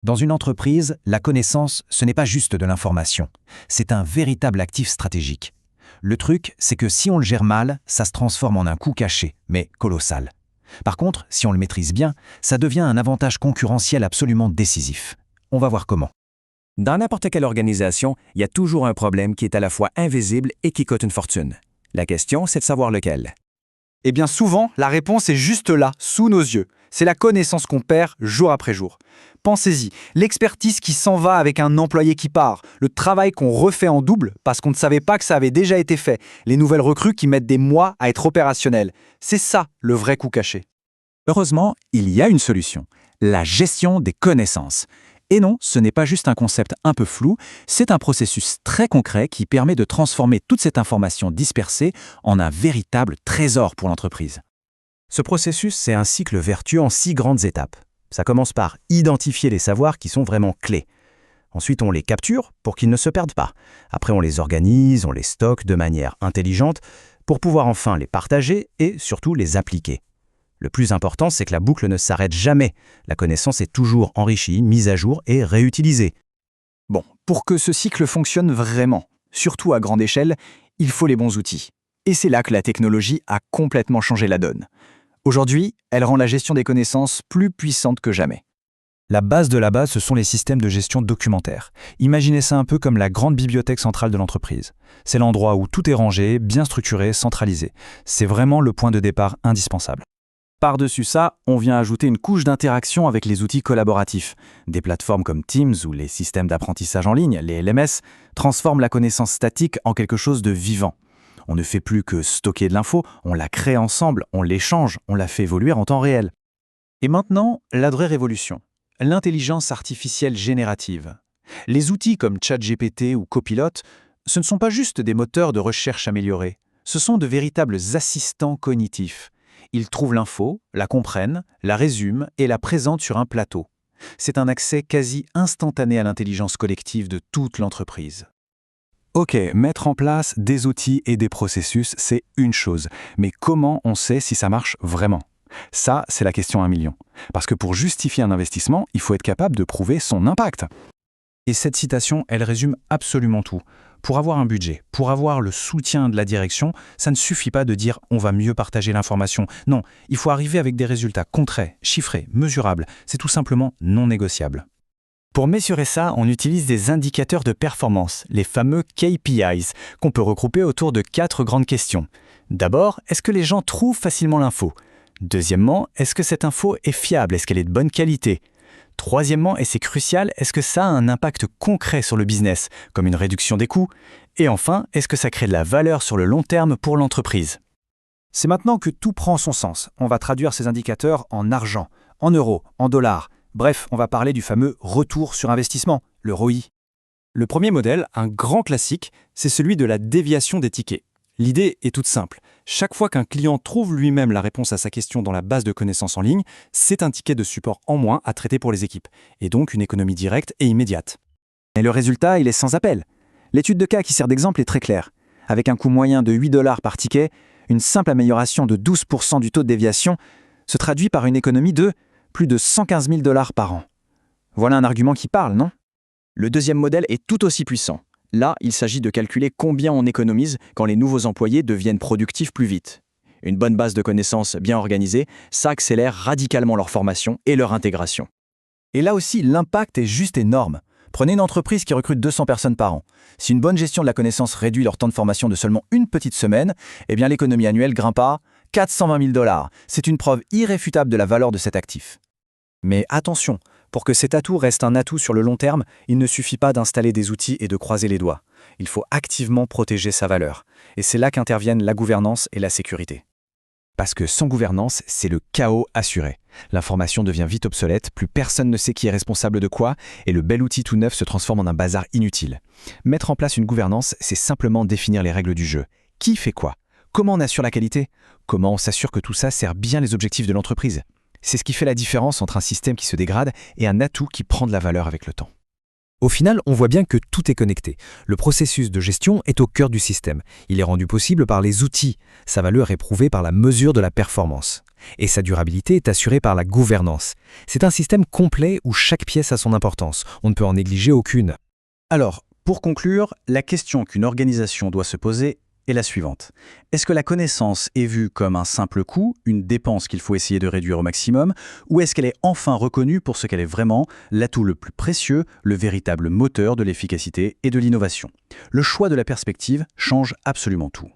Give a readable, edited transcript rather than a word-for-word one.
Dans une entreprise, la connaissance, ce n'est pas juste de l'information, c'est un véritable actif stratégique. Le truc, c'est que si on le gère mal, ça se transforme en un coût caché, mais colossal. Par contre, si on le maîtrise bien, ça devient un avantage concurrentiel absolument décisif. On va voir comment. Dans n'importe quelle organisation, il y a toujours un problème qui est à la fois invisible et qui coûte une fortune. La question, c'est de savoir lequel. Eh bien souvent, la réponse est juste là, sous nos yeux. C'est la connaissance qu'on perd jour après jour. Pensez-y, l'expertise qui s'en va avec un employé qui part, le travail qu'on refait en double parce qu'on ne savait pas que ça avait déjà été fait, les nouvelles recrues qui mettent des mois à être opérationnelles. C'est ça le vrai coût caché. Heureusement, il y a une solution, la gestion des connaissances. Et non, ce n'est pas juste un concept un peu flou, c'est un processus très concret qui permet de transformer toute cette information dispersée en un véritable trésor pour l'entreprise. Ce processus, c'est un cycle vertueux en 6 grandes étapes. Ça commence par identifier les savoirs qui sont vraiment clés. Ensuite, on les capture pour qu'ils ne se perdent pas. Après, on les organise, on les stocke de manière intelligente pour pouvoir enfin les partager et surtout les appliquer. Le plus important, c'est que la boucle ne s'arrête jamais. La connaissance est toujours enrichie, mise à jour et réutilisée. Bon, pour que ce cycle fonctionne vraiment, surtout à grande échelle, il faut les bons outils. Et c'est là que la technologie a complètement changé la donne. Aujourd'hui, elle rend la gestion des connaissances plus puissante que jamais. La base de la base, ce sont les systèmes de gestion documentaire. Imaginez ça un peu comme la grande bibliothèque centrale de l'entreprise. C'est l'endroit où tout est rangé, bien structuré, centralisé. C'est vraiment le point de départ indispensable. Par-dessus ça, on vient ajouter une couche d'interaction avec les outils collaboratifs. Des plateformes comme Teams ou les systèmes d'apprentissage en ligne, les LMS, transforment la connaissance statique en quelque chose de vivant. On ne fait plus que stocker de l'info, on la crée ensemble, on l'échange, on la fait évoluer en temps réel. Et maintenant, la vraie révolution, l'intelligence artificielle générative. Les outils comme ChatGPT ou Copilot, ce ne sont pas juste des moteurs de recherche améliorés, ce sont de véritables assistants cognitifs. Ils trouvent l'info, la comprennent, la résument et la présentent sur un plateau. C'est un accès quasi instantané à l'intelligence collective de toute l'entreprise. Ok, mettre en place des outils et des processus, c'est une chose. Mais comment on sait si ça marche vraiment ? Ça, c'est la question à 1 million. Parce que pour justifier un investissement, il faut être capable de prouver son impact. Et cette citation, elle résume absolument tout. Pour avoir un budget, pour avoir le soutien de la direction, ça ne suffit pas de dire « on va mieux partager l'information ». Non, il faut arriver avec des résultats concrets, chiffrés, mesurables. C'est tout simplement non négociable. Pour mesurer ça, on utilise des indicateurs de performance, les fameux KPIs, qu'on peut regrouper autour de 4 grandes questions. D'abord, est-ce que les gens trouvent facilement l'info ? Deuxièmement, est-ce que cette info est fiable ? Est-ce qu'elle est de bonne qualité ? Troisièmement, et c'est crucial, est-ce que ça a un impact concret sur le business, comme une réduction des coûts ? Et enfin, est-ce que ça crée de la valeur sur le long terme pour l'entreprise ? C'est maintenant que tout prend son sens. On va traduire ces indicateurs en argent, en euros, en dollars. Bref, on va parler du fameux retour sur investissement, le ROI. Le premier modèle, un grand classique, c'est celui de la déviation des tickets. L'idée est toute simple. Chaque fois qu'un client trouve lui-même la réponse à sa question dans la base de connaissances en ligne, c'est un ticket de support en moins à traiter pour les équipes, et donc une économie directe et immédiate. Et le résultat, il est sans appel. L'étude de cas qui sert d'exemple est très claire. Avec un coût moyen de 8 $ par ticket, une simple amélioration de 12% du taux de déviation se traduit par une économie de plus de 115 000 $ par an. Voilà un argument qui parle, non ? Le deuxième modèle est tout aussi puissant. Là, il s'agit de calculer combien on économise quand les nouveaux employés deviennent productifs plus vite. Une bonne base de connaissances bien organisée, ça accélère radicalement leur formation et leur intégration. Et là aussi, l'impact est juste énorme. Prenez une entreprise qui recrute 200 personnes par an. Si une bonne gestion de la connaissance réduit leur temps de formation de seulement une petite semaine, eh bien l'économie annuelle grimpe à 420 000 $. C'est une preuve irréfutable de la valeur de cet actif. Mais attention, pour que cet atout reste un atout sur le long terme, il ne suffit pas d'installer des outils et de croiser les doigts. Il faut activement protéger sa valeur. Et c'est là qu'interviennent la gouvernance et la sécurité. Parce que sans gouvernance, c'est le chaos assuré. L'information devient vite obsolète, plus personne ne sait qui est responsable de quoi, et le bel outil tout neuf se transforme en un bazar inutile. Mettre en place une gouvernance, c'est simplement définir les règles du jeu. Qui fait quoi ? Comment on assure la qualité ? Comment on s'assure que tout ça sert bien les objectifs de l'entreprise ? C'est ce qui fait la différence entre un système qui se dégrade et un atout qui prend de la valeur avec le temps. Au final, on voit bien que tout est connecté. Le processus de gestion est au cœur du système. Il est rendu possible par les outils. Sa valeur est prouvée par la mesure de la performance. Et sa durabilité est assurée par la gouvernance. C'est un système complet où chaque pièce a son importance. On ne peut en négliger aucune. Alors, pour conclure, la question qu'une organisation doit se poser est la suivante. Est-ce que la connaissance est vue comme un simple coût, une dépense qu'il faut essayer de réduire au maximum, ou est-ce qu'elle est enfin reconnue pour ce qu'elle est vraiment, l'atout le plus précieux, le véritable moteur de l'efficacité et de l'innovation? Le choix de la perspective change absolument tout.